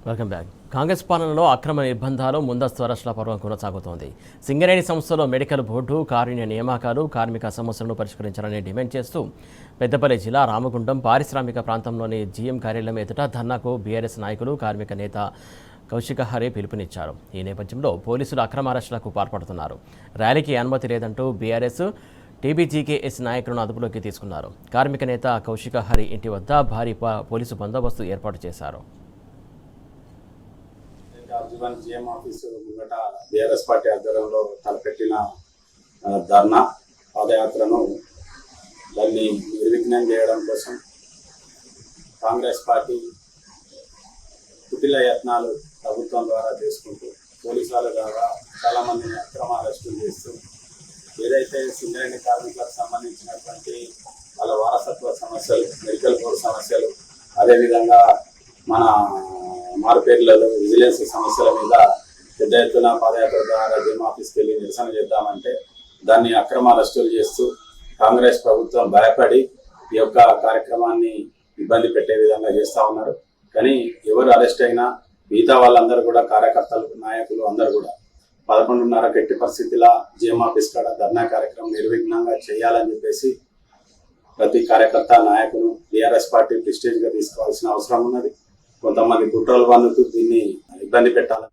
Welcome back. Congress పాలనలో అక్రమ నిర్బంధాలు ముందస్తు అరెస్టుల పర్వం కొనసాగుతోంది. సింగరేణి సంస్థలో మెడికల్ బోర్డు కారుణ్య నియామకాలు కార్మిక సమస్యలను పరిష్కరించాలని డిమాండ్ చేస్తూ పెద్దపల్లి జిల్లా రామగుండం పారిశ్రామిక ప్రాంతంలోని జీఎం కార్యాలయం ఎదుట ధర్నాకు బీఆర్ఎస్ నాయకులు కార్మిక నేత కౌశిక హరి పిలుపునిచ్చారు. ఈ నేపథ్యంలో పోలీసులు అక్రమ అరెస్టులకు పాల్పడుతున్నారు. ర్యాలీకి అనుమతి లేదంటూ బీఆర్ఎస్ టీబీజీకేఎస్ నాయకులను అదుపులోకి తీసుకున్నారు. కార్మిక నేత కౌశిక హరి ఇంటి వద్ద భారీ పోలీసు బందోబస్తు ఏర్పాటు చేశారు. జీఎం ఆఫీసు ముంగట బీఆర్ఎస్ పార్టీ ఆధ్వర్యంలో తలపెట్టిన ధర్నా పాదయాత్రను దాన్ని నిర్విఘ్నం చేయడం కోసం కాంగ్రెస్ పార్టీ కుటిల యత్నాలు ప్రభుత్వం ద్వారా చేసుకుంటూ పోలీసుల ద్వారా చాలామందిని అక్రమ అరెస్టులు చేస్తూ ఏదైతే సింగరేణి కార్మికులకు సంబంధించినటువంటి వాళ్ళ వారసత్వ సమస్యలు, మెడికల్ బోర్డు సమస్యలు, అదేవిధంగా మన మార్కెట్లలో విజిలెన్స్ సమస్యల మీద పెద్ద ఎత్తున పాదయాత్ర ద్వారా జీఎం ఆఫీస్కి వెళ్ళి నిరసన చేద్దామంటే దాన్ని అక్రమ అరెస్టులు చేస్తూ కాంగ్రెస్ ప్రభుత్వం భయపడి ఈ యొక్క కార్యక్రమాన్ని ఇబ్బంది పెట్టే విధంగా చేస్తూ ఉన్నారు. కానీ ఎవరు అరెస్ట్ అయినా మిగతా వాళ్ళందరూ కూడా కార్యకర్తలు, నాయకులు అందరూ కూడా 11:30 ఎట్టి పరిస్థితిలో జీఎం ఆఫీస్ కాడ ధర్నా కార్యక్రమం నిర్విఘ్నంగా చేయాలని చెప్పేసి ప్రతి కార్యకర్త, నాయకులు టీఆర్ఎస్ పార్టీ ప్రెస్టీజ్గా తీసుకోవాల్సిన అవసరం ఉన్నది. కొంతమంది కుట్రలు పన్నుతూ దీన్ని ఇబ్బంది పెట్టాలని